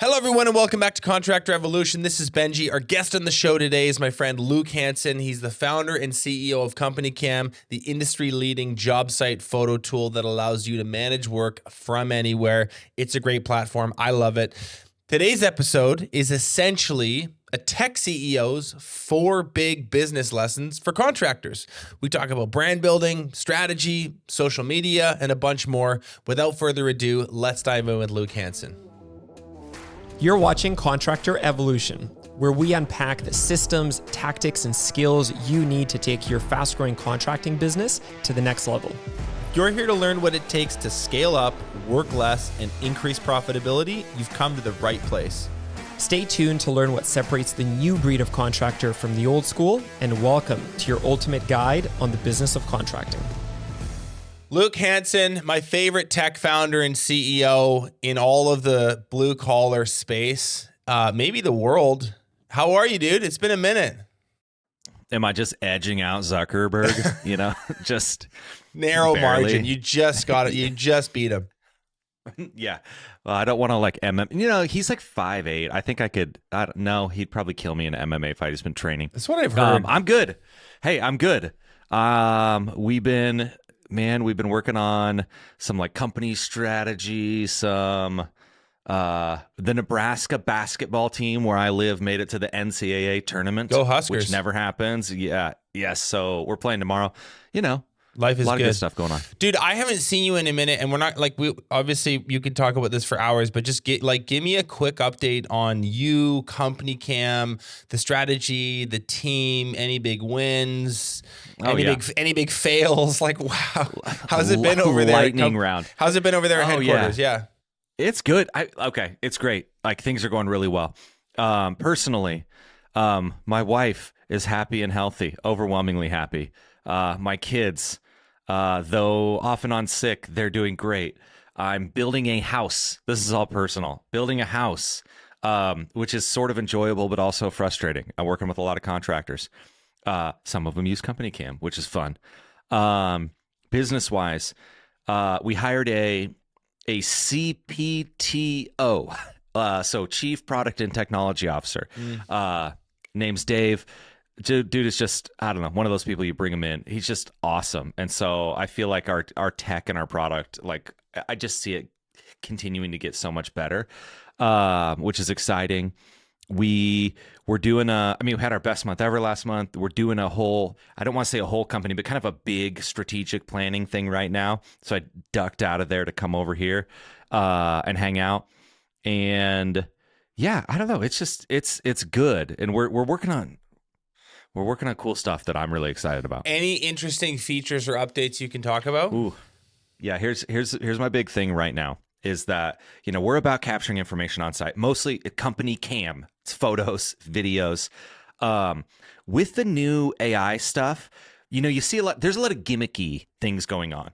Hello, everyone, and welcome back to Contractor Evolution. This is Benji. Our guest on the show today is my friend Luke Hansen. He's the founder and CEO of Company Cam, the industry-leading job site photo tool that allows you to manage work from anywhere. It's a great platform. I love it. Today's episode is essentially a tech CEO's 4 big business lessons for contractors. We talk about brand building, strategy, social media, and a bunch more. Without further ado, let's dive in with Luke Hansen. You're watching Contractor Evolution, where we unpack the systems, tactics, and skills you need to take your fast-growing contracting business to the next level. You're here to learn what it takes to scale up, work less, and increase profitability. You've come to the right place. Stay tuned to learn what separates the new breed of contractor from the old school, and welcome to your ultimate guide on the business of contracting. Luke Hansen, my favorite tech founder and CEO in all of the blue collar space, maybe the world. How are you, dude? It's been a minute. Am I just edging out Zuckerberg? Just narrow barely. Margin. You just got it. You just beat him. Yeah. Well, I don't want to he's like 5'8". I think I could. I don't know. He'd probably kill me in an MMA fight. He's been training. That's what I've heard. I'm good. Hey, I'm good. We've been working on some like company strategy, some the Nebraska basketball team where I live made it to the NCAA tournament. Go Huskers. Which never happens. Yeah. Yes. So we're playing tomorrow. Life is a lot good. of good stuff going on. Dude, I haven't seen you in a minute, and we're not obviously you could talk about this for hours, but just give me a quick update on you, Company Cam, the strategy, the team, any big wins, any big fails. Like, wow. How's it been over there? Lightning round. How's it been over there at headquarters? Yeah. It's good. It's great. Like things are going really well. Personally, my wife is happy and healthy, overwhelmingly happy. My kids, though often on sick, they're doing great. I'm building a house. This is all personal. Building a house, which is sort of enjoyable, but also frustrating. I'm working with a lot of contractors. Some of them use Company Cam, which is fun. Business-wise, we hired a CPTO, so Chief Product and Technology Officer. Name's Dave. Dude is just, I don't know, one of those people you bring him in. He's just awesome. And so I feel like our tech and our product, like I just see it continuing to get so much better, which is exciting. We had our best month ever last month. We're doing I don't want to say a whole company, but kind of a big strategic planning thing right now. So I ducked out of there to come over here and hang out. And yeah, I don't know. It's just, it's good. And we're working on cool stuff that I'm really excited about. Any interesting features or updates you can talk about? Ooh, yeah. Here's my big thing right now is that, we're about capturing information on site, mostly Company Cam. It's photos, videos. With the new AI stuff, you see there's a lot of gimmicky things going on.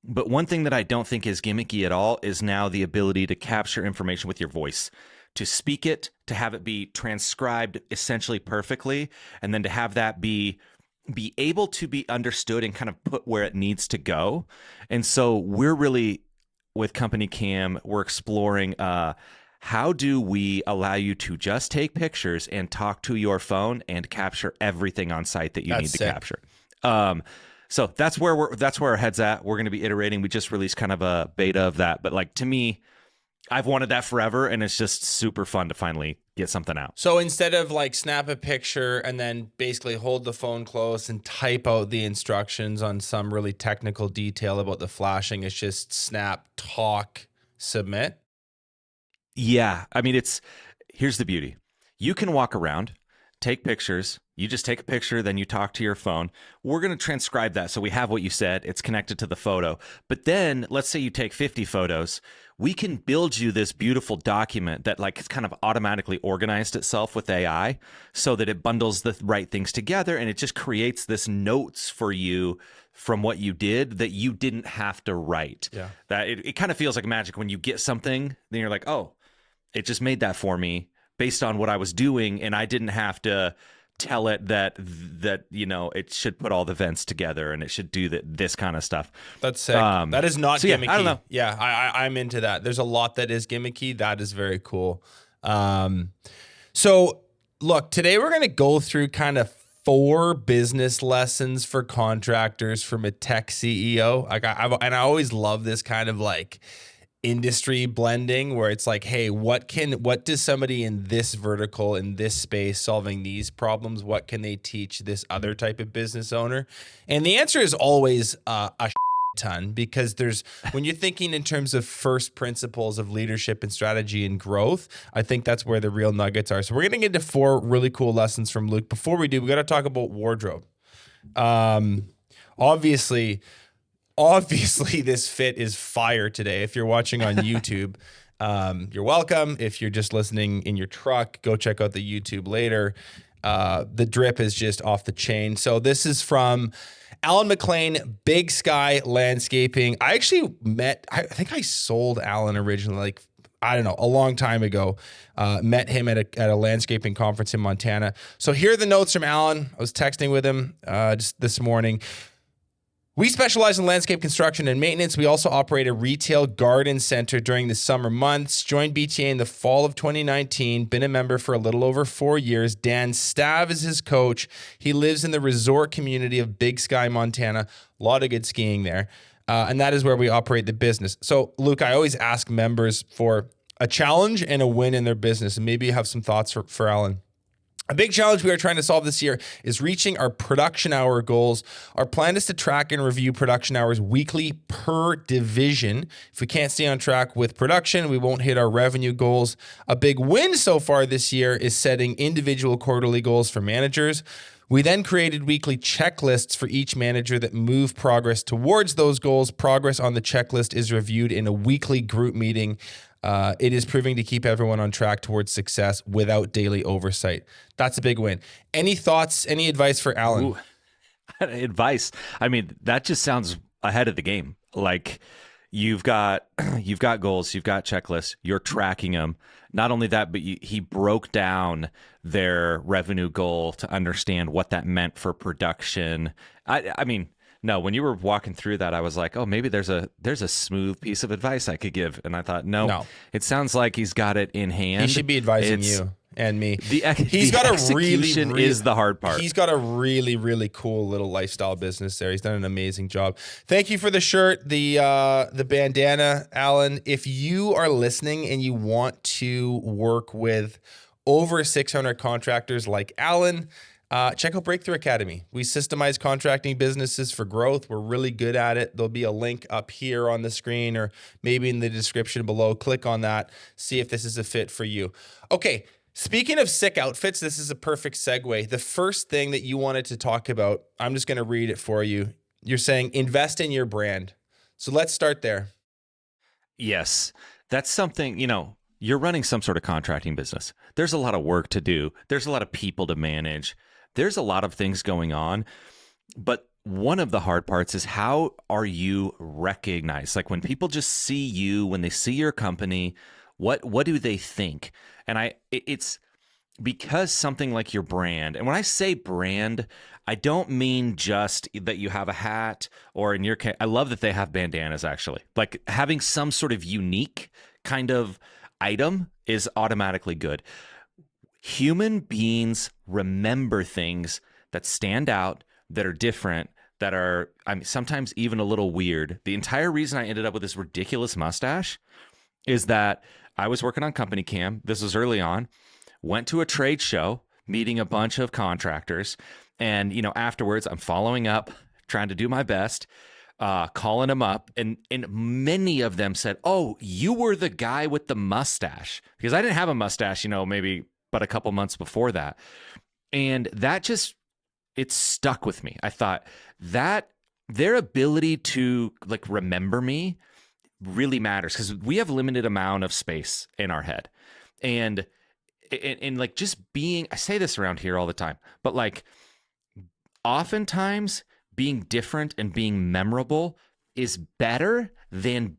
But one thing that I don't think is gimmicky at all is now the ability to capture information with your voice, to speak it, to have it be transcribed essentially perfectly, and then to have that be able to be understood and kind of put where it needs to go. And so we're really, with Company Cam, we're exploring how do we allow you to just take pictures and talk to your phone and capture everything on site that you need to capture. So that's where our head's at. We're going to be iterating. We just released kind of a beta of that, but like to me, I've wanted that forever, and it's just super fun to finally get something out. So instead of like snap a picture and then basically hold the phone close and type out the instructions on some really technical detail about the flashing, it's just snap, talk, submit? Yeah. I mean, here's the beauty. You can walk around, take pictures. You just take a picture, then you talk to your phone. We're going to transcribe that. So we have what you said. It's connected to the photo. But then let's say you take 50 photos. We can build you this beautiful document that like it's kind of automatically organized itself with AI so that it bundles the right things together, and it just creates this notes for you from what you did that you didn't have to write. Yeah. That it kind of feels like magic when you get something, then you're like, oh, it just made that for me based on what I was doing, and I didn't have to tell it that it should put all the vents together and it should do this kind of stuff. That's sick. That is not gimmicky. Yeah, I don't know. Yeah, I'm into that. There's a lot that is gimmicky. That is very cool. So look, today we're going to go through kind of 4 business lessons for contractors from a tech CEO. Like I always love this kind of like industry blending where it's like, hey, what does somebody in this vertical, in this space, solving these problems, what can they teach this other type of business owner? And the answer is always a ton, because when you're thinking in terms of first principles of leadership and strategy and growth, I think that's where the real nuggets are. So we're going to get into 4 really cool lessons from Luke. Before we do, we got to talk about wardrobe. Obviously this fit is fire today. If you're watching on YouTube, you're welcome. If you're just listening in your truck, go check out the YouTube later. The drip is just off the chain. So this is from Alan McLean, Big Sky Landscaping. I actually I think I sold Alan originally, like, I don't know, a long time ago. Met him at a landscaping conference in Montana. So here are the notes from Alan. I was texting with him just this morning. We specialize in landscape construction and maintenance. We also operate a retail garden center during the summer months. Joined BTA in the fall of 2019. Been a member for a little over 4 years. Dan Stav is his coach. He lives in the resort community of Big Sky, Montana. A lot of good skiing there. And that is where we operate the business. So, Luke, I always ask members for a challenge and a win in their business. And maybe you have some thoughts for Alan. A big challenge we are trying to solve this year is reaching our production hour goals. Our plan is to track and review production hours weekly per division. If we can't stay on track with production, we won't hit our revenue goals. A big win so far this year is setting individual quarterly goals for managers. We then created weekly checklists for each manager that move progress towards those goals. Progress on the checklist is reviewed in a weekly group meeting. It is proving to keep everyone on track towards success without daily oversight. That's a big win. Any thoughts, any advice for Alan? Ooh, advice. I mean, that just sounds ahead of the game. Like you've got goals, you've got checklists, you're tracking them. Not only that, but he broke down their revenue goal to understand what that meant for production. I mean, no, when you were walking through that, I was like, oh, maybe there's a smooth piece of advice I could give. And I thought, no. It sounds like he's got it in hand. He should be advising you and me. He's got execution is the hard part. He's got a really, really cool little lifestyle business there. He's done an amazing job. Thank you for the shirt, the bandana, Alan. If you are listening and you want to work with over 600 contractors like Alan, check out Breakthrough Academy. We systemize contracting businesses for growth. We're really good at it. There'll be a link up here on the screen or maybe in the description below. Click on that. See if this is a fit for you. Okay, speaking of sick outfits, this is a perfect segue. The first thing that you wanted to talk about, I'm just going to read it for you. You're saying invest in your brand. So let's start there. Yes, that's something, you're running some sort of contracting business. There's a lot of work to do. There's a lot of people to manage. There's a lot of things going on, but one of the hard parts is how are you recognized? Like when people just see you, when they see your company, what do they think? And it's because something like your brand, and when I say brand, I don't mean just that you have a hat, or in your case, I love that they have bandanas actually. Like having some sort of unique kind of item is automatically good. Human beings remember things that stand out, that are different, that are sometimes even a little weird. The entire reason I ended up with this ridiculous mustache is that I was working on Company Cam. This was early on. Went to a trade show, meeting a bunch of contractors. And, afterwards, I'm following up, trying to do my best, calling them up. And many of them said, oh, you were the guy with the mustache. Because I didn't have a mustache, maybe but a couple months before that. And that it stuck with me. I thought that their ability to remember me really matters because we have limited amount of space in our head. And just being, I say this around here all the time, but oftentimes being different and being memorable is better than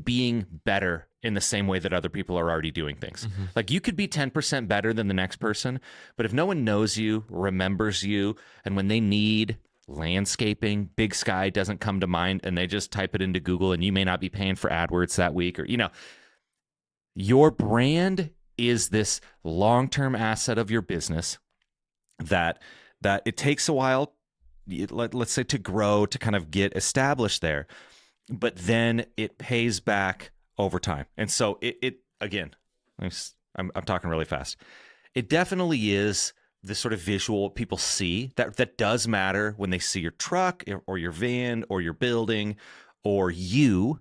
being better in the same way that other people are already doing things. Mm-hmm. You could be 10% better than the next person, but if no one knows you, remembers you, and when they need landscaping, Big Sky doesn't come to mind, and they just type it into Google, and you may not be paying for AdWords that week, or, your brand is this long-term asset of your business that it takes a while, let's say, to grow, to kind of get established there, but then it pays back over time. And so it again, I'm talking really fast. It definitely is this sort of visual people see that does matter when they see your truck or your van or your building or you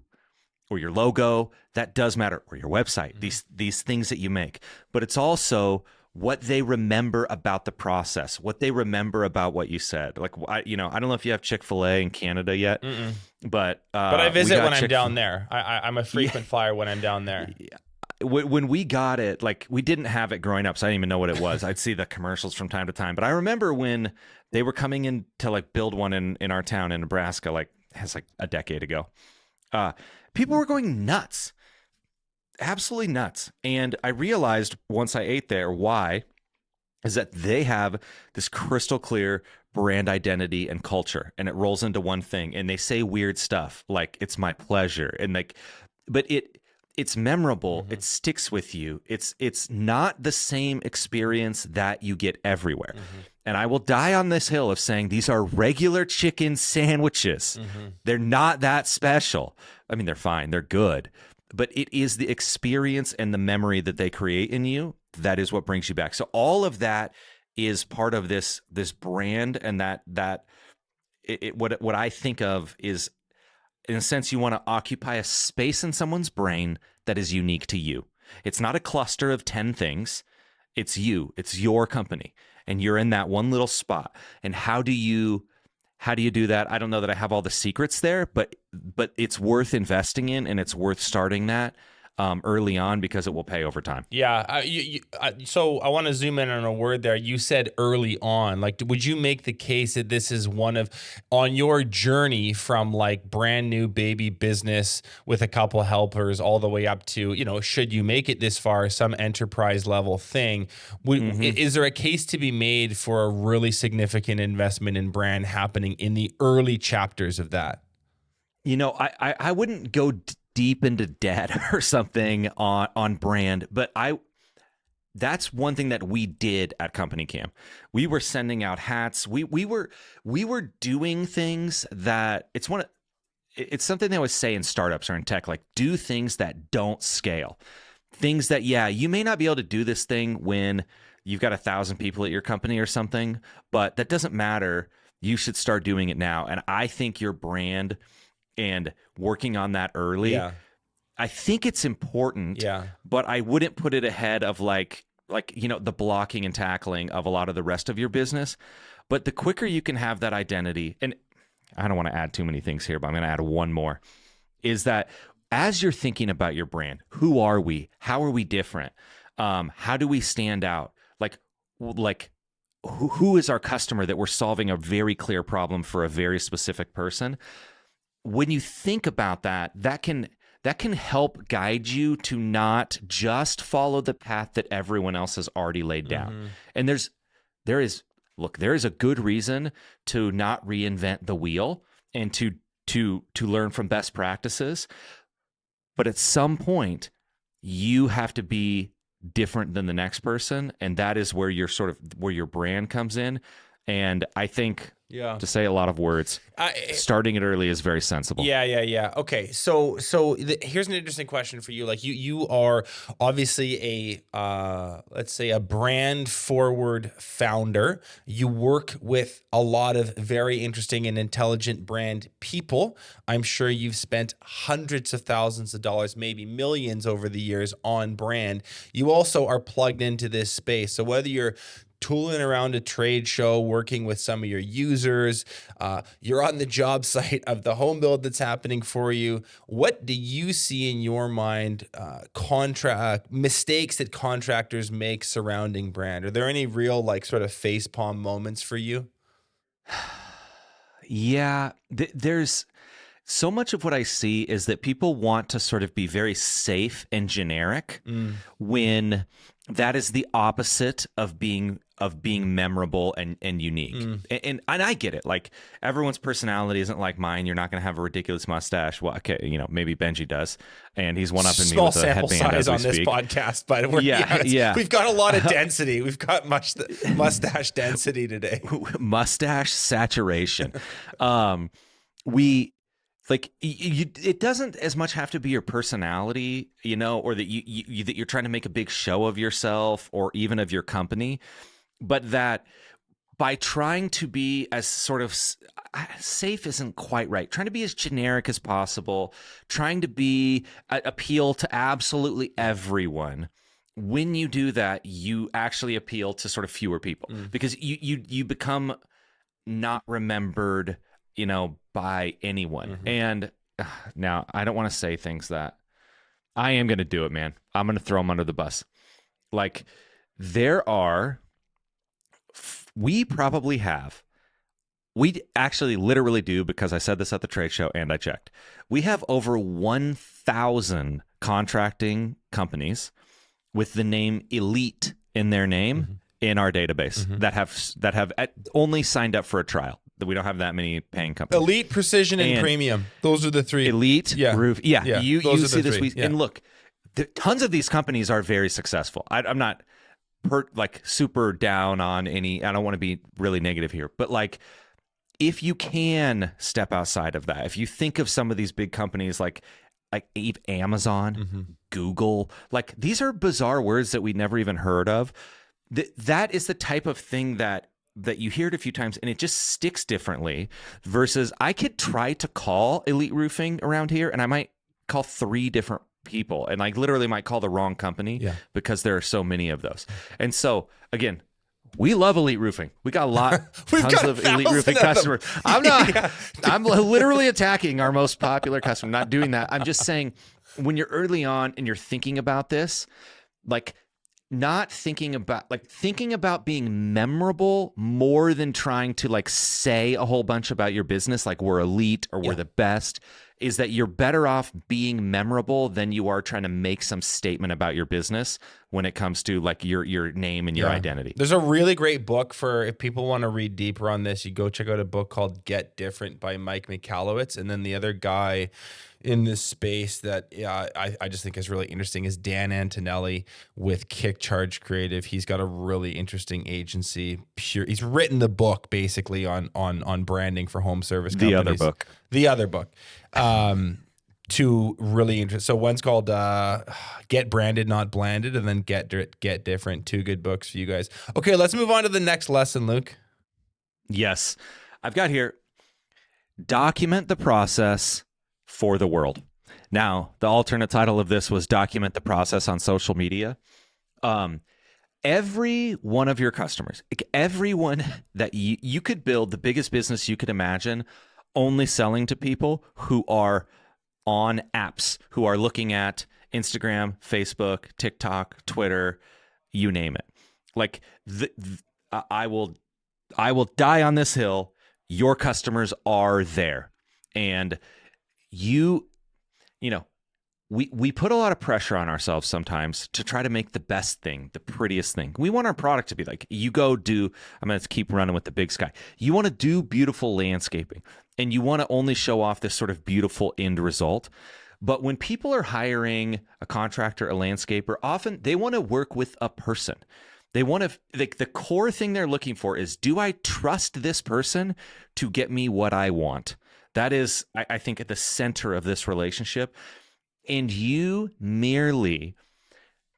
or your logo. That does matter, or your website, these things that you make. But it's also what they remember about the process, what they remember about what you said. Like, I don't know if you have Chick-fil-A in Canada yet, but I visit when I'm down there. I'm a frequent flyer when I'm down there. Yeah. When we got it, like, we didn't have it growing up, so I didn't even know what it was. I'd see the commercials from time to time, but I remember when they were coming in to like build one in our town in Nebraska, like a decade ago. People were going nuts. Absolutely nuts. And I realized once I ate there why is that they have this crystal clear brand identity and culture, and it rolls into one thing, and they say weird stuff like "it's my pleasure," and like, but it's memorable. It sticks with you. It's not the same experience that you get everywhere. And I will die on this hill of saying these are regular chicken sandwiches. They're not that special. I mean, they're fine. They're good. But it is the experience and the memory that they create in you that is what brings you back. So all of that is part of this brand, and what I think of is, in a sense, you want to occupy a space in someone's brain that is unique to you. It's not a cluster of 10 things. It's you. It's your company, and you're in that one little spot. And how do you do that? I don't know that I have all the secrets there, but it's worth investing in, and it's worth starting that early on, because it will pay over time. Yeah. So I want to zoom in on a word there. You said early on. Like, would you make the case that this is on your journey from like brand new baby business with a couple of helpers all the way up to, should you make it this far, some enterprise level thing? Is there a case to be made for a really significant investment in brand happening in the early chapters of that? I wouldn't go deep into debt or something on brand, but that's one thing that we did at Company Cam. We were sending out hats. We were doing things that it's something they always say in startups or in tech, like, do things that don't scale. Things that, you may not be able to do this thing when you've got 1,000 people at your company or something, but that doesn't matter. You should start doing it now. And I think your brand and working on that early, I think it's important, but I wouldn't put it ahead of like the blocking and tackling of a lot of the rest of your business. But the quicker you can have that identity, and I don't want to add too many things here, but I'm going to add one more, is that as you're thinking about your brand, who are we? How are we different? How do we stand out? Like who is our customer that we're solving a very clear problem for a very specific person? When you think about that can help guide you to not just follow the path that everyone else has already laid down. And there is a good reason to not reinvent the wheel and to learn from best practices. But at some point, you have to be different than the next person, and that is where your brand comes in. And I think, to say a lot of words, starting it early is very sensible. Yeah. Okay. So here's an interesting question for you. Like, you are obviously let's say a brand forward founder. You work with a lot of very interesting and intelligent brand people. I'm sure you've spent hundreds of thousands of dollars, maybe millions over the years on brand. You also are plugged into this space. So whether you're tooling around a trade show, working with some of your users, you're on the job site of the home build that's happening for you. What do you see in your mind mistakes that contractors make surrounding brand? Are there any real sort of facepalm moments for you? Yeah, there's so much of what I see is that people want to sort of be very safe and generic when that is the opposite of being of being memorable and unique. And I get it. Like, everyone's personality isn't like mine. You're not going to have a ridiculous mustache. Well, okay, maybe Benji does, and he's one up in me with a headband size as we on this speak. podcast, but we've got a lot of density. We've got mustache density today. Mustache saturation. It doesn't as much have to be your personality, or that that you're trying to make a big show of yourself or even of your company, but that by trying to be as sort of safe isn't quite right, trying to be as generic as possible, trying to appeal to absolutely everyone. When you do that, you actually appeal to sort of fewer people because you become not remembered, by anyone. And now I don't want to say things that I am going to do it, man. I'm going to throw them under the bus. Like, we actually literally do, because I said this at the trade show and I checked. We have over 1,000 contracting companies with the name Elite in their name in our database that have only signed up for a trial. We don't have that many paying companies. Elite, Precision, and Premium. Those are the three. Elite, Roof. Yeah. You see this. And look, tons of these companies are very successful. I'm not super down on any. I don't want to be really negative here, but like, if you can step outside of that, if you think of some of these big companies like Amazon, Google, like, these are bizarre words that we never even heard of. That is the type of thing that you hear it a few times and it just sticks differently, versus I could try to call Elite Roofing around here and I might call 3 different people and literally might call the wrong company because there are so many of those. And so again, we love Elite Roofing. We got tons of Elite Roofing customers. I'm literally attacking our most popular customer. Not doing that. I'm just saying, when you're early on and you're thinking about this, thinking about being memorable more than trying to say a whole bunch about your business, like we're elite or we're the best, is that you're better off being memorable than you are trying to make some statement about your business when it comes to your name and your identity. There's a really great book for, if people want to read deeper on this, you go check out a book called Get Different by Mike Michalowicz. And then the other guy in this space that I just think is really interesting is Dan Antonelli with Kick Charge Creative. He's got a really interesting agency. He's written the book basically on branding for home service companies. The other book. Two really interesting. So one's called Get Branded, Not Blanded, and then Get Different. 2 good books for you guys. Okay, let's move on to the next lesson, Luke. Yes. I've got here, document the process for the world. Now, the alternate title of this was document the process on social media. Every one of your customers, everyone that you could build the biggest business you could imagine, only selling to people who are on apps, who are looking at Instagram, Facebook, TikTok, Twitter, you name it. I will die on this hill. Your customers are there. And we put a lot of pressure on ourselves sometimes to try to make the best thing, the prettiest thing. We want our product to be like, I'm going to keep running with the big sky. You want to do beautiful landscaping and you want to only show off this sort of beautiful end result. But when people are hiring a contractor, a landscaper, often they want to work with a person. They want to, the core thing they're looking for is, do I trust this person to get me what I want? That is, I think, at the center of this relationship. And you merely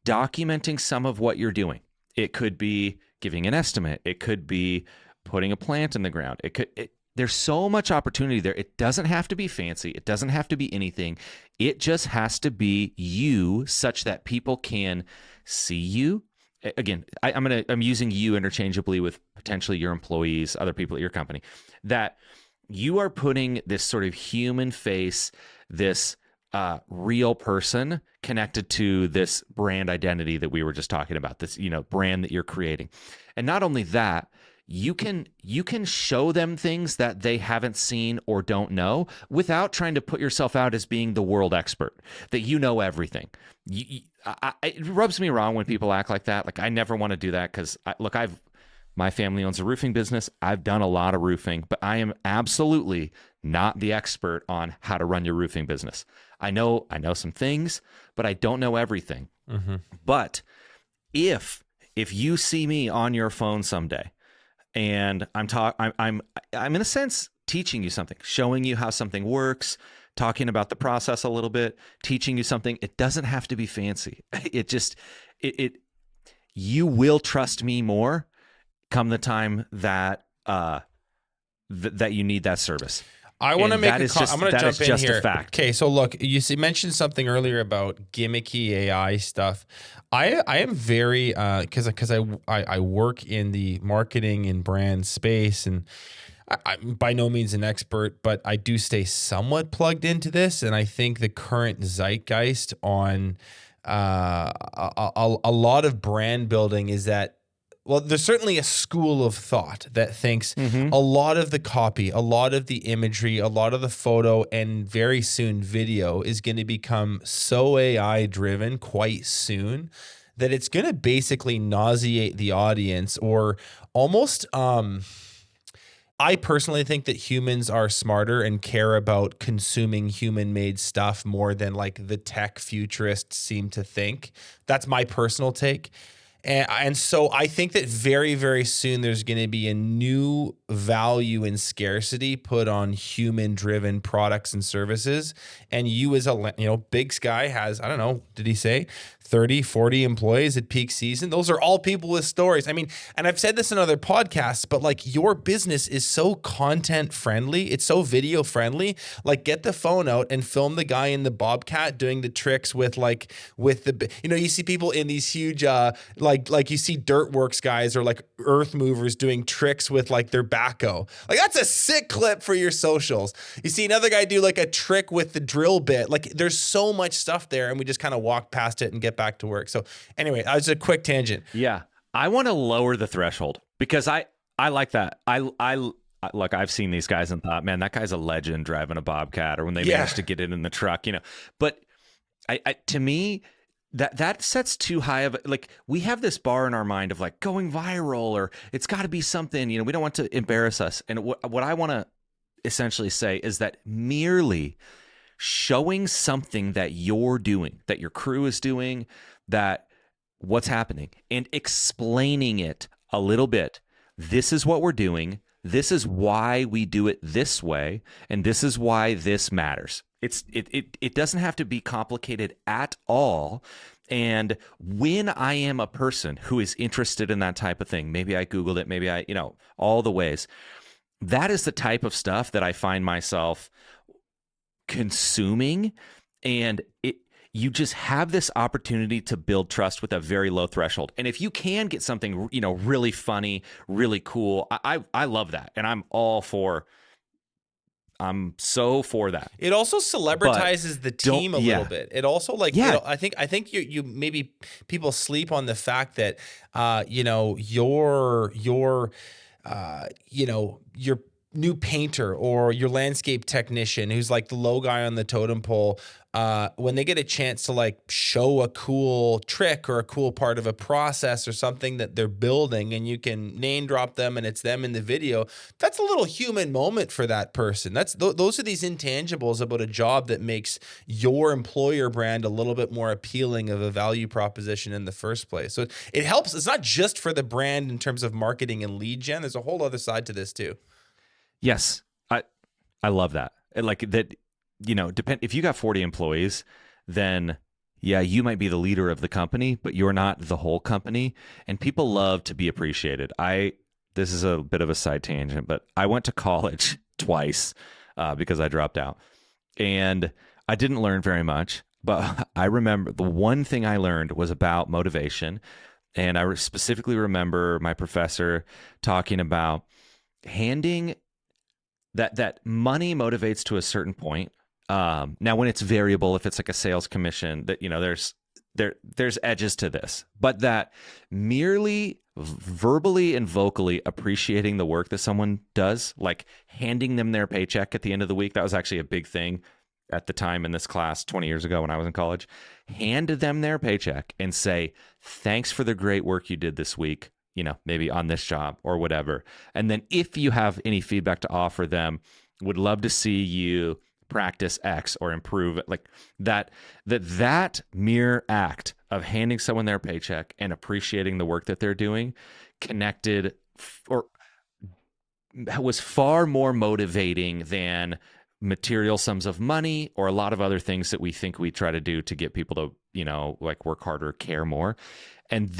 documenting some of what you're doing. It could be giving an estimate. It could be putting a plant in the ground. There's so much opportunity there. It doesn't have to be fancy. It doesn't have to be anything. It just has to be you, such that people can see you. Again, I'm using you interchangeably with potentially your employees, other people at your company, that you are putting this sort of human face, this real person connected to this brand identity that we were just talking about, this, brand that you're creating. And not only that, you can show them things that they haven't seen or don't know without trying to put yourself out as being the world expert, that you know everything. It rubs me wrong when people act like that. Like, I never want to do that because, My family owns a roofing business. I've done a lot of roofing, but I am absolutely not the expert on how to run your roofing business. I know some things, but I don't know everything. Mm-hmm. But if you see me on your phone someday and I'm in a sense teaching you something, showing you how something works, talking about the process a little bit, teaching you something, it doesn't have to be fancy. You will trust me more come the time that that you need that service. I want to make I'm going to jump in just here. A fact. Okay, so look, mentioned something earlier about gimmicky AI stuff. I am very because I work in the marketing and brand space, and I'm by no means an expert, but I do stay somewhat plugged into this, and I think the current zeitgeist on a lot of brand building is that. Well, there's certainly a school of thought that thinks a lot of the copy, a lot of the imagery, a lot of the photo, and very soon video is going to become so AI driven quite soon that it's going to basically nauseate the audience or almost I personally think that humans are smarter and care about consuming human-made stuff more than like the tech futurists seem to think. That's my personal take. And so I think that very, very soon there's going to be a new value and scarcity put on human-driven products and services. And you as Big Sky has, I don't know, did he say 30, 40 employees at peak season? Those are all people with stories. I mean, and I've said this in other podcasts, but like your business is so content friendly. It's so video friendly. Like get the phone out and film the guy in the Bobcat doing the tricks with the, you see people in these huge, like you see dirt works guys or like earth movers doing tricks with like their backhoe. Like that's a sick clip for your socials. You see another guy do like a trick with the drill bit. Like there's so much stuff there and we just kind of walk past it and get back to work. So anyway, that was a quick tangent. Yeah. I want to lower the threshold because I like that. Look, I've seen these guys and thought, man, that guy's a legend driving a Bobcat or when they managed to get it in the truck, but I to me, that sets too high of like we have this bar in our mind of like going viral or it's got to be something, we don't want to embarrass us. And what I want to essentially say is that merely showing something that you're doing, that your crew is doing, that what's happening and explaining it a little bit. This is what we're doing. This is why we do it this way. And this is why this matters. It doesn't have to be complicated at all. And when I am a person who is interested in that type of thing, maybe I Googled it, maybe all the ways, that is the type of stuff that I find myself consuming. And you just have this opportunity to build trust with a very low threshold. And if you can get something, really funny, really cool, I love that. And I'm so for that. It also celebritizes the team a little bit. It also I think you maybe people sleep on the fact that your new painter or your landscape technician who's like the low guy on the totem pole, when they get a chance to like show a cool trick or a cool part of a process or something that they're building and you can name drop them and it's them in the video, that's a little human moment for that person. Those are these intangibles about a job that makes your employer brand a little bit more appealing of a value proposition in the first place. So it helps. It's not just for the brand in terms of marketing and lead gen. There's a whole other side to this too. Yes, I love that. Like that, if you got 40 employees, then yeah, you might be the leader of the company, but you're not the whole company. And people love to be appreciated. This is a bit of a side tangent, but I went to college twice because I dropped out. And I didn't learn very much, but I remember the one thing I learned was about motivation. And I specifically remember my professor talking about handing that money motivates to a certain point. Now, when it's variable, if it's like a sales commission, that there's edges to this, but that merely verbally and vocally appreciating the work that someone does, like handing them their paycheck at the end of the week, that was actually a big thing at the time in this class 20 years ago when I was in college. Hand them their paycheck and say, thanks for the great work you did this week. maybe on this job or whatever. And then if you have any feedback to offer them, would love to see you practice X or improve it. Like that mere act of handing someone their paycheck and appreciating the work that they're doing connected or was far more motivating than material sums of money or a lot of other things that we think we try to do to get people to, like work harder, care more. And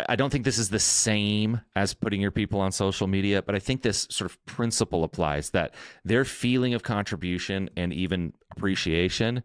I don't think this is the same as putting your people on social media, but I think this sort of principle applies that their feeling of contribution and even appreciation,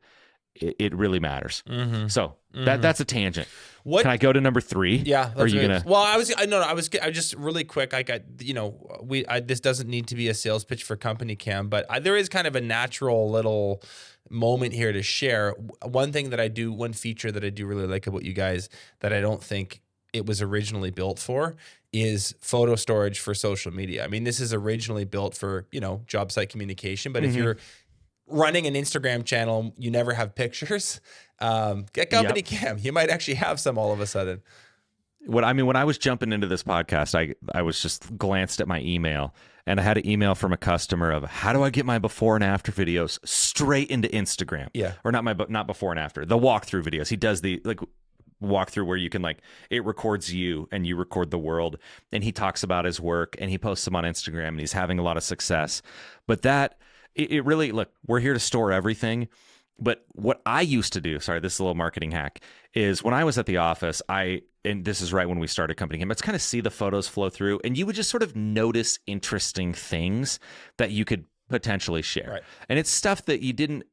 it really matters. Mm-hmm. So that's a tangent. Can I go to number 3? Yeah. Or are you gonna? Well, I just really quick. This doesn't need to be a sales pitch for Company Cam, but there is kind of a natural little moment here to share. One feature that I do really like about you guys that I don't think it was originally built for is photo storage for social media. I mean, this is originally built for, job site communication, but if you're running an Instagram channel, you never have pictures, get Company Cam. You might actually have some all of a sudden. When I was jumping into this podcast, I was just glanced at my email and I had an email from a customer of how do I get my before and after videos straight into Instagram? Yeah. Or not before and after, the walkthrough videos. He does the walkthrough where you can it records you and you record the world, and he talks about his work and he posts them on Instagram and he's having a lot of success. But it really, we're here to store everything. But what I used to do, sorry, this is a little marketing hack, is when I was at the office, and this is right when we started Company Cam, let's kind of see the photos flow through and you would just sort of notice interesting things that you could potentially share. Right. And it's stuff that you didn't,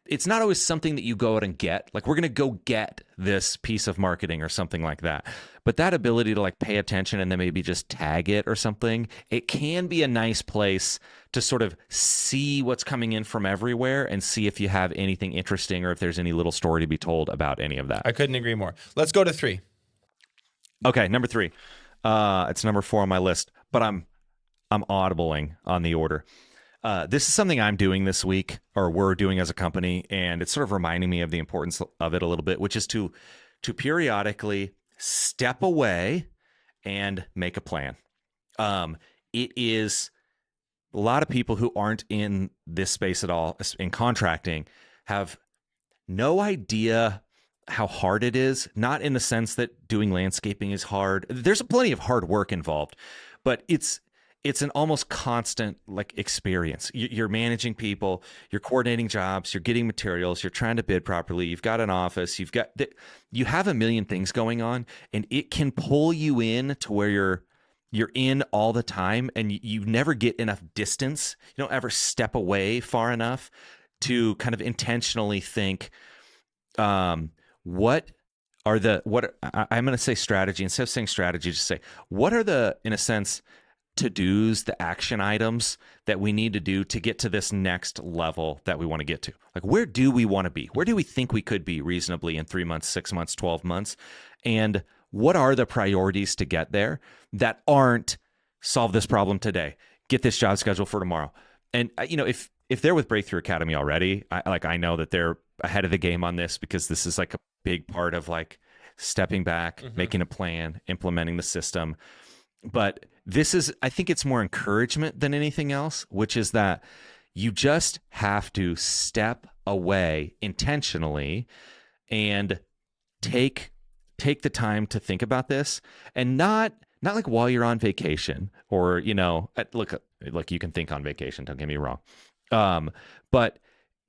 it's not always something that you go out and get. Like, we're going to go get this piece of marketing or something like that. But that ability to pay attention and then maybe just tag it or something, it can be a nice place to sort of see what's coming in from everywhere and see if you have anything interesting or if there's any little story to be told about any of that. I couldn't agree more. Let's go to 3. Okay, number 3. It's number 4 on my list, but I'm audibling on the order. This is something I'm doing this week, or we're doing as a company, and it's sort of reminding me of the importance of it a little bit, which is to periodically step away and make a plan. It is a lot of people who aren't in this space at all, in contracting, have no idea how hard it is, not in the sense that doing landscaping is hard. There's plenty of hard work involved, but it's an almost constant experience. You're managing people, you're coordinating jobs, you're getting materials, you're trying to bid properly, you've got an office, you have a million things going on, and it can pull you in to where you're in all the time, and you never get enough distance. You don't ever step away far enough to kind of intentionally think, I'm going to say strategy. Instead of saying strategy, just say, what are the, in a sense, to-dos, the action items that we need to do to get to this next level that we want to get to? Where do we want to be? Where do we think we could be reasonably in 3 months, 6 months, 12 months? And what are the priorities to get there that aren't solve this problem today, get this job schedule for tomorrow? And if they're with Breakthrough Academy already, I know that they're ahead of the game on this, because this is a big part of stepping back, making a plan, implementing the system. But I think it's more encouragement than anything else, which is that you just have to step away intentionally and take the time to think about this, and not while you're on vacation or, look, you can think on vacation, don't get me wrong. But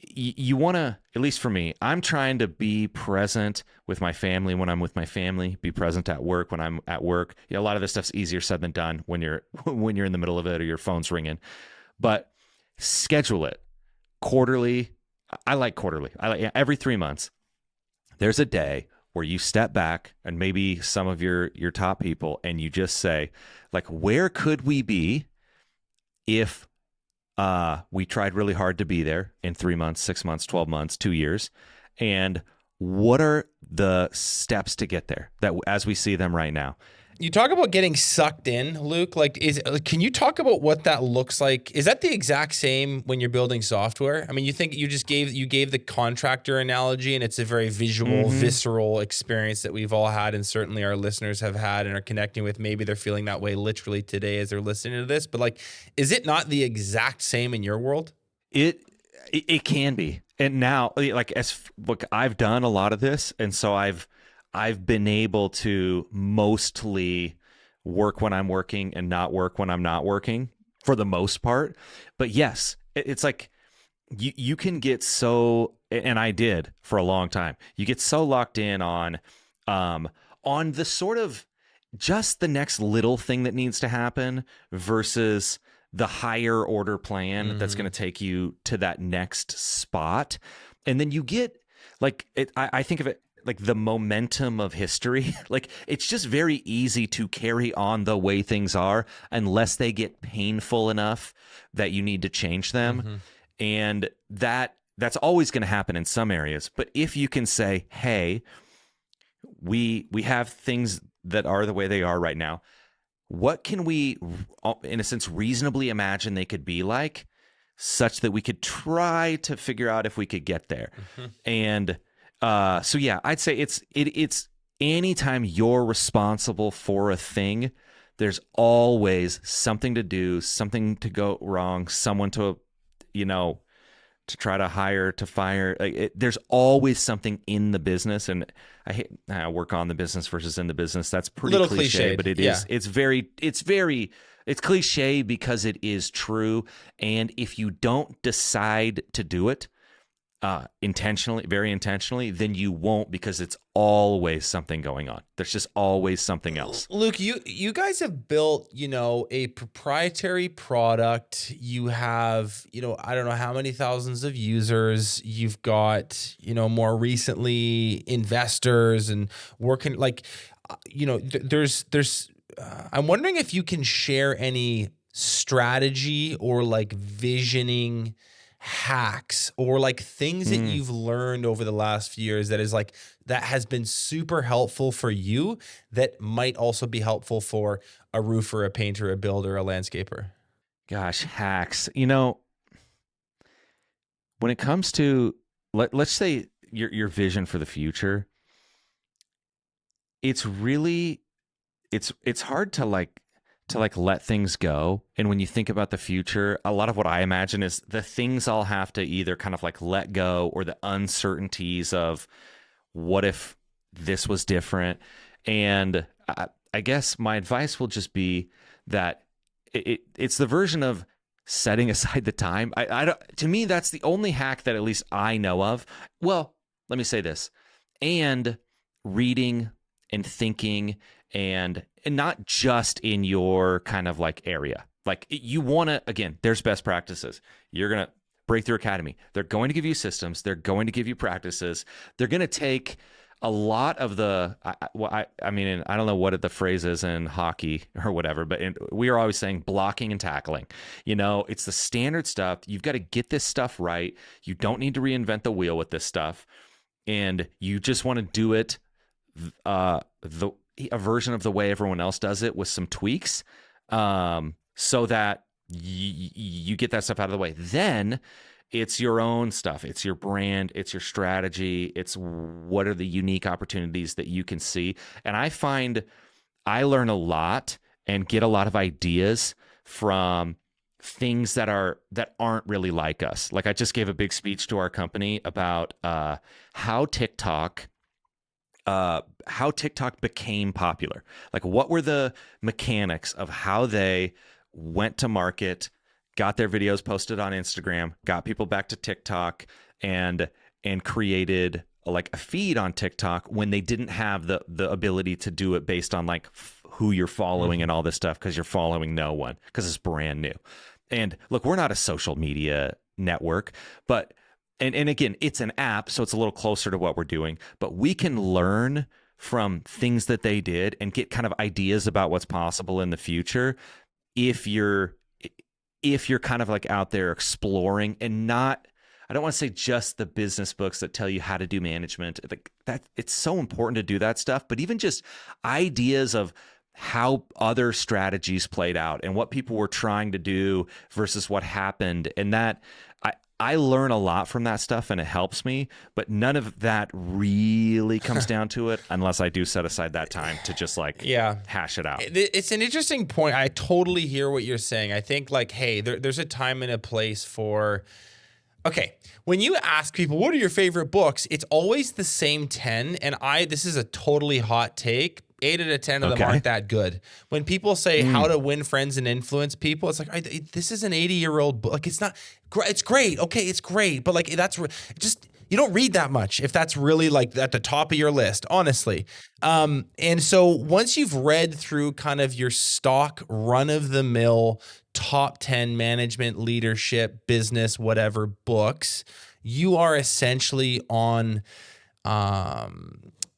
you want to, at least for me, I'm trying to be present with my family when I'm with my family, be present at work when I'm at work. A lot of this stuff's easier said than done when you're in the middle of it or your phone's ringing. But schedule it quarterly. I like quarterly. Every 3 months. There's a day where you step back, and maybe some of your top people, and you just say, where could we be if we tried really hard to be there in 3 months, 6 months, 12 months, 2 years? And what are the steps to get there that as we see them right now? You talk about getting sucked in, Luke. Like, can you talk about what that looks like? Is that the exact same when you're building software? I mean, you gave the contractor analogy, and it's a very visual, visceral experience that we've all had, and certainly our listeners have had and are connecting with. Maybe they're feeling that way literally today as they're listening to this. But like, is it not the exact same in your world? It can be. And now, like, look, I've done a lot of this, and so I've been able to mostly work when I'm working and not work when I'm not working for the most part. But yes, it's like you can get so, and I did for a long time. You get so locked in on the sort of just the next little thing that needs to happen versus the higher order plan that's going to take you to that next spot. And then you get like, I think of it like the momentum of history. Like, it's just very easy to carry on the way things are unless they get painful enough that you need to change them. And that's always going to happen in some areas. But if you can say, hey, we have things that are the way they are right now, what can we, in a sense, reasonably imagine they could be like, such that we could try to figure out if we could get there? And so yeah, I'd say it's anytime you're responsible for a thing, there's always something to do, something to go wrong, someone to, to try to hire, to fire. There's always something in the business, and I work on the business versus in the business. That's pretty cliche, but it is. It's cliche because it is true. And if you don't decide to do it intentionally, very intentionally, then you won't, because it's always something going on. There's just always something else. Luke, you guys have built, a proprietary product. You have, I don't know how many thousands of users. You've got, more recently investors and working like, there's I'm wondering if you can share any strategy or like visioning hacks or like things that you've learned over the last few years that has been super helpful for you, that might also be helpful for a roofer, a painter, a builder, a landscaper. Gosh, hacks. When it comes to let's say your vision for the future, it's really it's hard to let things go. And when you think about the future, a lot of what I imagine is the things I'll have to either kind of like let go, or the uncertainties of what if this was different. And I guess my advice will just be that it's the version of setting aside the time. To me, that's the only hack that at least I know of. Well, let me say this, and reading and thinking, and not just in your kind of like area. Like, you want to, again, there's best practices. You're going to Breakthrough Academy. They're going to give you systems. They're going to give you practices. They're going to take a lot of the, I mean, I don't know what the phrase is in hockey or whatever, but we are always saying blocking and tackling. It's the standard stuff. You've got to get this stuff right. You don't need to reinvent the wheel with this stuff. And you just want to do it a version of the way everyone else does it with some tweaks, so that you get that stuff out of the way. Then it's your own stuff. It's your brand. It's your strategy. It's what are the unique opportunities that you can see. And I find I learn a lot and get a lot of ideas from things that aren't really like us. Like, I just gave a big speech to our company about how TikTok became popular. Like, what were the mechanics of how they went to market, got their videos posted on Instagram, got people back to TikTok, and created like a feed on TikTok when they didn't have the ability to do it based on like who you're following and all this stuff, because you're following no one, because it's brand new. And look, we're not a social media network, but and again, it's an app, so it's a little closer to what we're doing, but we can learn from things that they did and get kind of ideas about what's possible in the future if you're kind of like out there exploring, and not, I don't want to say just the business books that tell you how to do management. Like that, it's so important to do that stuff, but even just ideas of how other strategies played out and what people were trying to do versus what happened. And that I learn a lot from that stuff and it helps me, but none of that really comes down to it unless I do set aside that time to just hash it out. It's an interesting point. I totally hear what you're saying. I think hey, there's a time and a place for, okay, when you ask people, what are your favorite books? It's always the same 10. And this is a totally hot take. 8 out of 10 of them aren't that good. When people say how to win friends and influence people, it's this is an 80-year-old book. It's not, it's great. Okay, it's great. But that's just, you don't read that much if that's really at the top of your list, honestly. And so once you've read through kind of your stock run-of-the-mill top 10 management, leadership, business, whatever books, you are essentially on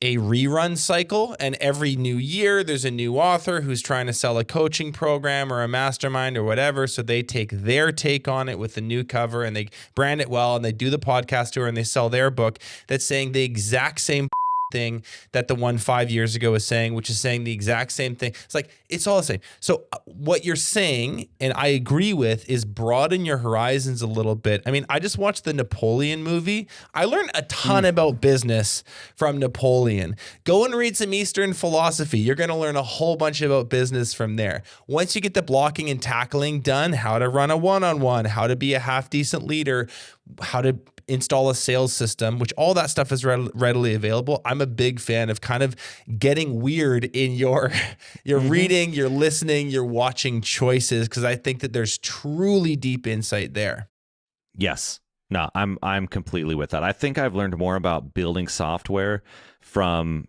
a rerun cycle, and every new year there's a new author who's trying to sell a coaching program or a mastermind or whatever, so they take their take on it with a new cover and they brand it well and they do the podcast tour and they sell their book that's saying the exact same thing that the one 5 years ago was saying, which is saying the exact same thing. It's all the same. So what you're saying, and I agree with, is broaden your horizons a little bit. I mean, I just watched the Napoleon movie. I learned a ton about business from Napoleon. Go and read some Eastern philosophy. You're going to learn a whole bunch about business from there. Once you get the blocking and tackling done, how to run a one-on-one, how to be a half-decent leader, how to install a sales system, which all that stuff is readily available. I'm a big fan of kind of getting weird in your reading, your listening, your watching choices, because I think that there's truly deep insight there. Yes. No, I'm completely with that. I think I've learned more about building software from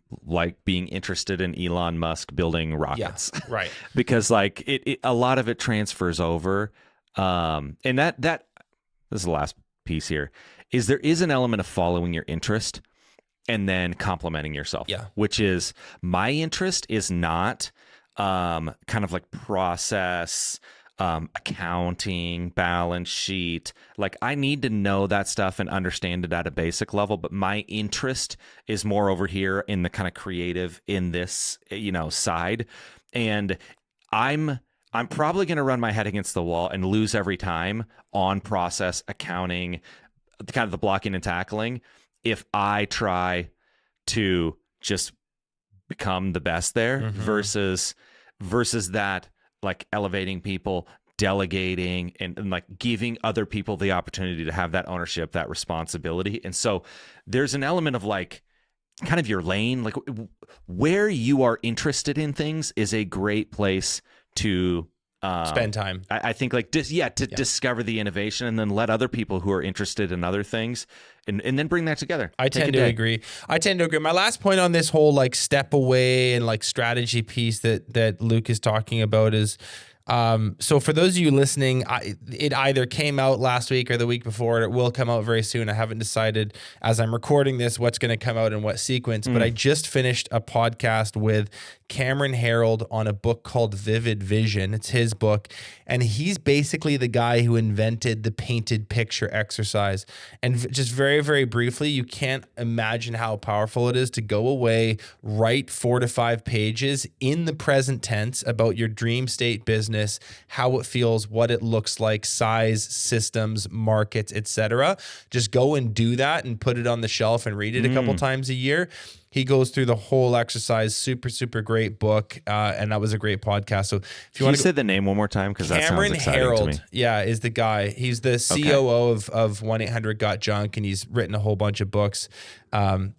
being interested in Elon Musk building rockets. Yeah, right. Because a lot of it transfers over. And that this is the last piece here, is there is an element of following your interest and then complementing yourself. Yeah. Which is, my interest is not kind of process, accounting, balance sheet. I need to know that stuff and understand it at a basic level, but my interest is more over here in the kind of creative in this, side. And I'm probably going to run my head against the wall and lose every time on process, accounting, kind of the blocking and tackling, if I try to just become the best there versus that elevating people, delegating and giving other people the opportunity to have that ownership, that responsibility. And so there's an element of kind of your lane, where you are interested in things is a great place to spend time. I think discover the innovation and then let other people who are interested in other things and then bring that together. I tend to agree. My last point on this whole step away and strategy piece that Luke is talking about is, so for those of you listening, it either came out last week or the week before, it will come out very soon. I haven't decided as I'm recording this what's going to come out in what sequence, but I just finished a podcast with Cameron Harold on a book called Vivid Vision. It's his book, and he's basically the guy who invented the painted picture exercise. And just very, very briefly, you can't imagine how powerful it is to go away, write 4 to 5 pages in the present tense about your dream state business, how it feels, what it looks like, size, systems, markets, etc. Just go and do that and put it on the shelf and read it a couple times a year. He goes through the whole exercise. Super, super great book. And that was a great podcast. So if you want to say the name one more time, because that sounds exciting Harold, to me. Yeah, is the guy. He's the COO of 1-800-GOT-JUNK, and he's written a whole bunch of books.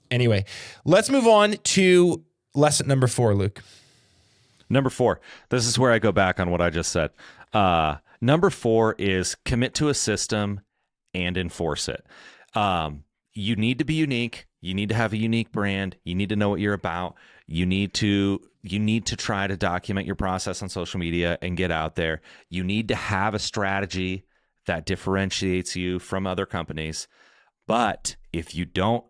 Anyway, let's move on to lesson number 4, Luke. Number 4. This is where I go back on what I just said. Number 4 is commit to a system and enforce it. You need to be unique. You need to have a unique brand. You need to know what you're about. You need to try to document your process on social media and get out there. You need to have a strategy that differentiates you from other companies. But if you don't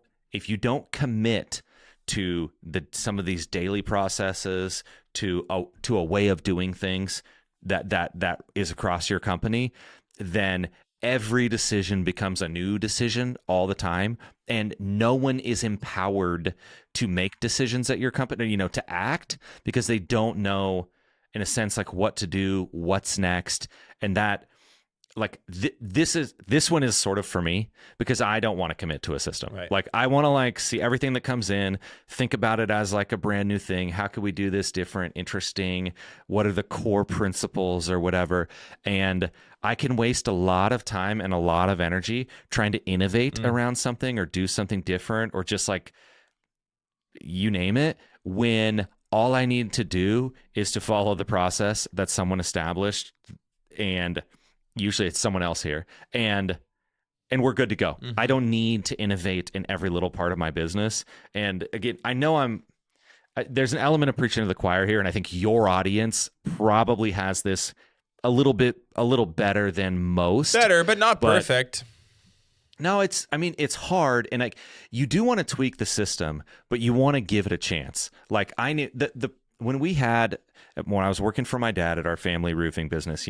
commit to some of these daily processes, to a way of doing things that is across your company, then every decision becomes a new decision all the time, and no one is empowered to make decisions at your company, to act, because they don't know, in a sense, like what to do, what's next. And that, like, this one is sort of for me, because I don't want to commit to a system. Right. Like, I want to like see everything that comes in, think about it as like a brand new thing. How could we do this different, interesting? What are the core principles or whatever? And I can waste a lot of time and a lot of energy trying to innovate around something or do something different, or just like, you name it, when all I need to do is to follow the process that someone established, and usually it's someone else here, and we're good to go. I don't need to innovate in every little part of my business. And again, I know there's an element of preaching to the choir here, and I think your audience probably has this a little better than most. Better, but not perfect. No, it's hard, and like, you do want to tweak the system, but you want to give it a chance. Like, I knew when I was working for my dad at our family roofing business,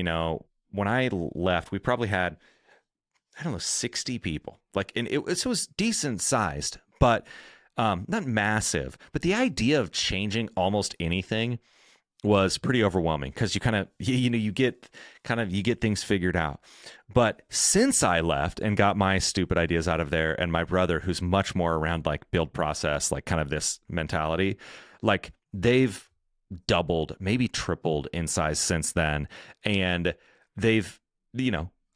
when I left, we probably had, I don't know, 60 people. Like, and it was decent sized, but not massive. But the idea of changing almost anything was pretty overwhelming, because you kind of, you get things figured out. But since I left and got my stupid ideas out of there, and my brother, who's much more around like build process, like kind of this mentality, like, they've doubled, maybe tripled in size since then. And they've,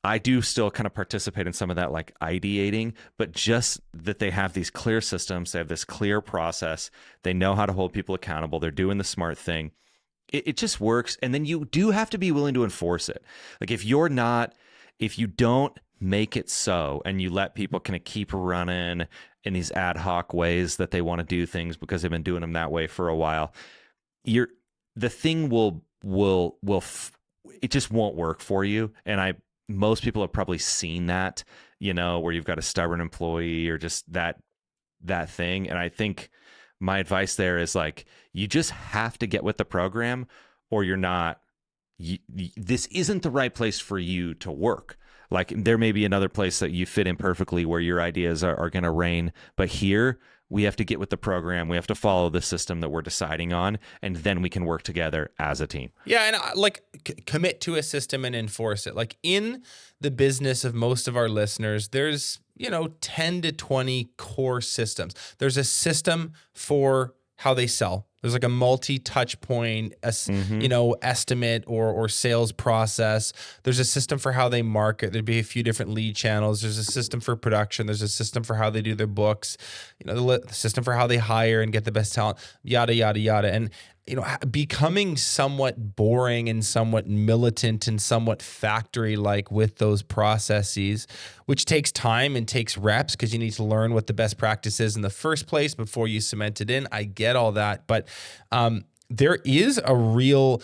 I do still kind of participate in some of that, like, ideating, but just that they have these clear systems, they have this clear process, they know how to hold people accountable, they're doing the smart thing. It just works. And then you do have to be willing to enforce it. Like, if you don't make it so, and you let people kind of keep running in these ad hoc ways that they want to do things because they've been doing them that way for a while, the thing it just won't work for you. And most people have probably seen that, where you've got a stubborn employee or just that thing. And I think my advice there is, like, you just have to get with the program, or you're not, this isn't the right place for you to work. Like, there may be another place that you fit in perfectly where your ideas are going to reign, but here we have to get with the program. We have to follow the system that we're deciding on, and then we can work together as a team. Yeah, and commit to a system and enforce it. Like, in the business of most of our listeners, there's 10 to 20 core systems. There's a system for how they sell. There's like a multi-touch point, estimate or sales process. There's a system for how they market. There'd be a few different lead channels. There's a system for production. There's a system for how they do their books. The system for how they hire and get the best talent. Yada yada yada. And becoming somewhat boring and somewhat militant and somewhat factory-like with those processes, which takes time and takes reps, because you need to learn what the best practice is in the first place before you cement it in. I get all that, but there is a real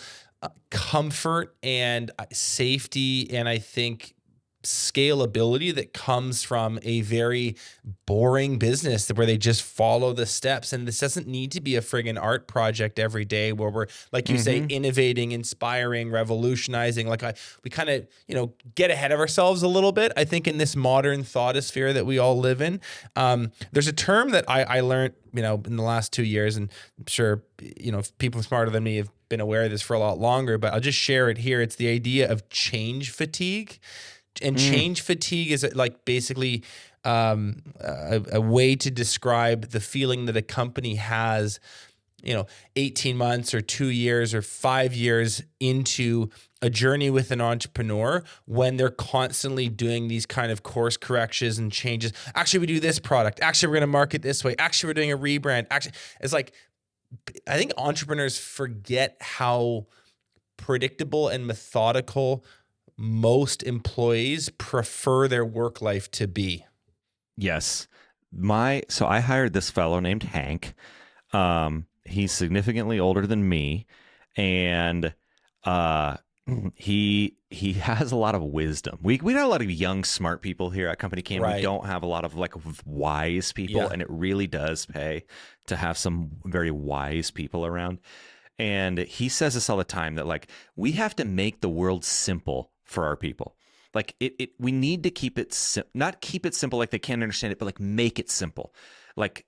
comfort and safety, and I think scalability that comes from a very boring business where they just follow the steps. And this doesn't need to be a friggin' art project every day where we're, like you say, innovating, inspiring, revolutionizing. Like, we kind of, get ahead of ourselves a little bit, I think, in this modern thoughtosphere that we all live in. There's a term that I learned, in the last 2 years, and I'm sure, people smarter than me have been aware of this for a lot longer, but I'll just share it here. It's the idea of change fatigue. And change fatigue is like basically a way to describe the feeling that a company has, 18 months or 2 years or 5 years into a journey with an entrepreneur, when they're constantly doing these kind of course corrections and changes. Actually, we do this product. Actually, we're going to market this way. Actually, we're doing a rebrand. Actually, it's like, I think entrepreneurs forget how predictable and methodical most employees prefer their work life to be. Yes. So I hired this fellow named Hank. He's significantly older than me, and he has a lot of wisdom. We got a lot of young, smart people here at Company Cam. Right. We don't have a lot of like wise people, and it really does pay to have some very wise people around. And he says this all the time, that like, we have to make the world simple for our people. Like we need to keep it not keep it simple like they can't understand it, but like make it simple. Like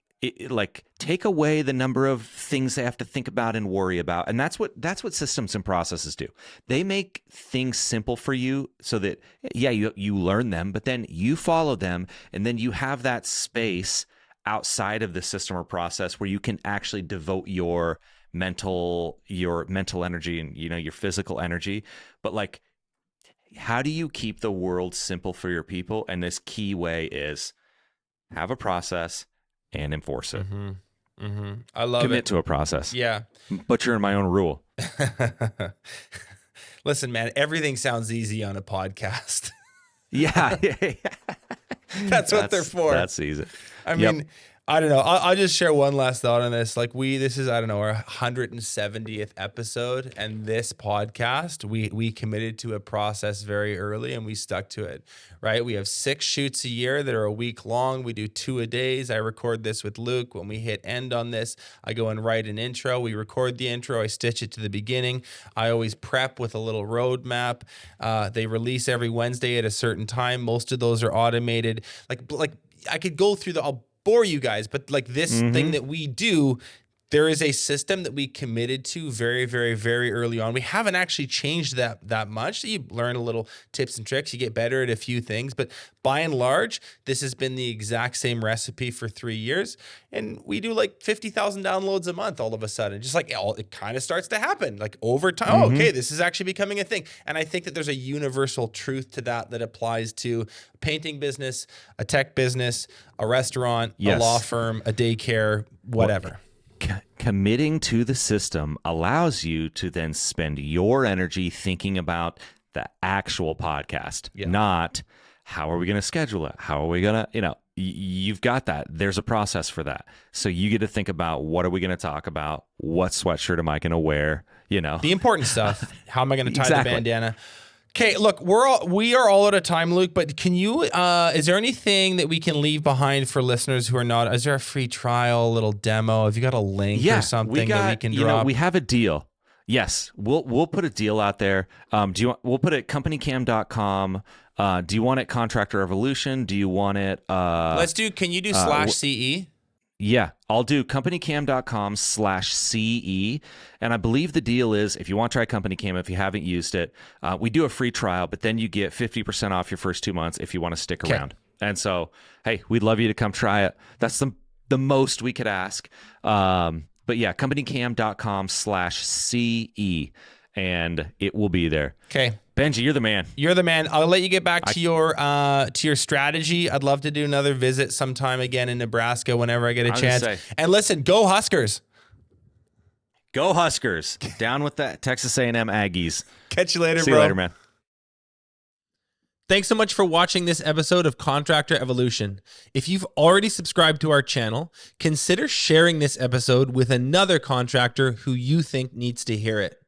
like take away the number of things they have to think about and worry about. And that's what systems and processes do. They make things simple for you so that, yeah, you learn them, but then you follow them, and then you have that space outside of the system or process where you can actually devote your mental energy and, you know, your physical energy. But like, how do you keep the world simple for your people? And this key way is have a process and enforce it. I love Commit it. to a process. Yeah. Butcher in my own rule. Listen, man, everything sounds easy on a podcast. Yeah. That's what they're for. That's easy. I mean, I don't know. I'll just share one last thought on this. Like this is, I don't know, our 170th episode, and this podcast, we committed to a process very early, and we stuck to it, right? We have 6 shoots a year that are a week long. We do 2 a days. I record this with Luke. When we hit end on this, I go and write an intro. We record the intro. I stitch it to the beginning. I always prep with a little roadmap. They release every Wednesday at a certain time. Most of those are automated. Like I could go through I'll bore you guys, but like this thing that we do, there is a system that we committed to very, very, very early on. We haven't actually changed that much. You learn a little tips and tricks. You get better at a few things, but by and large, this has been the exact same recipe for 3 years. And we do like 50,000 downloads a month all of a sudden. Just like it kind of starts to happen like over time. Oh, okay, this is actually becoming a thing. And I think that there's a universal truth to that applies to a painting business, a tech business, a restaurant, a law firm, a daycare, whatever. Committing to the system allows you to then spend your energy thinking about the actual podcast, not how are we going to schedule it? How are we going to, you know, you've got that. There's a process for that. So you get to think about, what are we going to talk about? What sweatshirt am I going to wear? You know, the important stuff. How am I going to tie the bandana? Okay, look, we are all out of time, Luke, but can you, is there anything that we can leave behind for listeners who are not, is there a free trial, a little demo? Have you got a link or something that we can drop? You know, we have a deal. Yes, we'll put a deal out there. We'll put it at companycam.com. Do you want it Contractor Evolution? Do you want it? Can you do /CE? Yeah, I'll do companycam.com/CE. And I believe the deal is, if you want to try Company Cam, if you haven't used it, we do a free trial, but then you get 50% off your first 2 months if you want to stick around. And so, hey, we'd love you to come try it. That's the most we could ask. But yeah, companycam.com/CE, and it will be there. Okay. Benji, you're the man. You're the man. I'll let you get back to your strategy. I'd love to do another visit sometime again in Nebraska whenever I get a chance. And listen, go Huskers. Go Huskers. Down with that Texas A&M Aggies. Catch you later, bro. See you later, man. Thanks so much for watching this episode of Contractor Evolution. If you've already subscribed to our channel, consider sharing this episode with another contractor who you think needs to hear it.